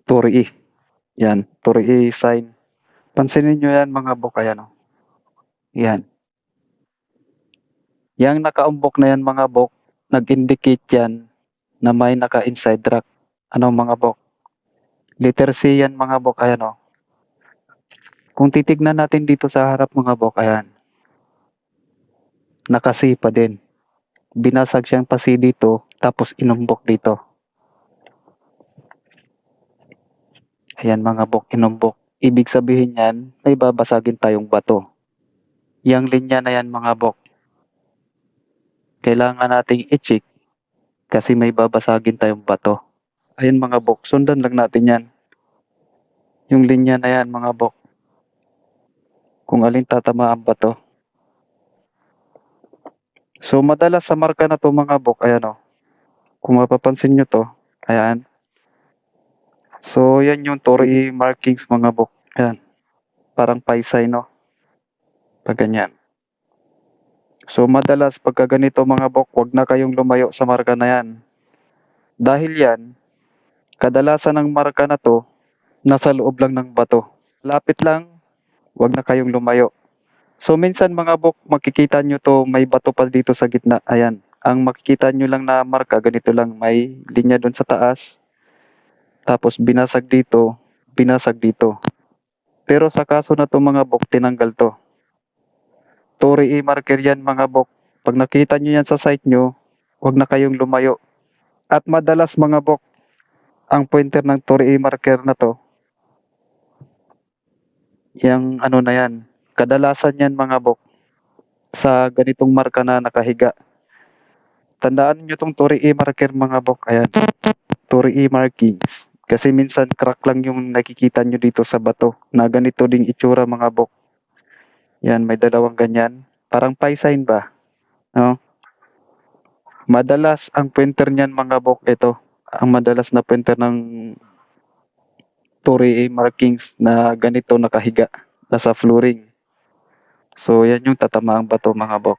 Turi E. Yan, Turi E sign. Pansinin nyo yan mga bok, ayan o. Yan. Yang nakaumbok na yan mga bok, nag-indicate yan na may naka-inside track. Ano mga bok? Letter C yan mga bok, ayan o. Kung titignan natin dito sa harap mga bok, ayan. Naka-C pa din. Binasag siyang pa C dito, tapos inumbok dito. Ayan mga bok, inumbok. Ibig sabihin yan, may babasagin tayong bato. Yang linya na yan mga bok, kailangan nating i-check kasi may babasagin tayong bato. Ayan mga bok, sundan lang natin yan. Yung linya na yan mga bok, kung alin tatama ang bato. So madalas sa marka na to mga bok, ayan o. Kung mapapansin nyo to, ayan. So yan yung Turi markings mga bok. Ayan. Parang paisay no. Pag ganyan. So madalas pagka ganito mga bok, wag na kayong lumayo sa marka na yan. Dahil yan, kadalasan ng marka na to, nasa loob lang ng bato. Lapit lang, wag na kayong lumayo. So minsan mga bok, makikita nyo to, may bato pa dito sa gitna. Ayan. Ang makikita nyo lang na marka, ganito lang. May linya doon sa taas. Tapos binasag dito, binasag dito. Pero sa kaso na to mga bok, tinanggal to. Turi E marker yan mga bok. Pag nakita nyo yan sa site nyo, huwag na kayong lumayo. At madalas mga bok, ang pointer ng Turi E marker na to, yung ano na yan, kadalasan yan mga bok, sa ganitong marka na nakahiga. Tandaan nyo tong Turi E marker mga bok, ayan, Turi E markings. Kasi minsan crack lang yung nakikita nyo dito sa bato, na ganito ding itsura mga bok. Yan, may dalawang ganyan. Parang pie sign ba? No? Madalas ang pointer niyan mga bok, ito. Ang madalas na pointer ng Turi markings na ganito nakahiga, nasa flooring. So yan yung tatamaang bato mga bok.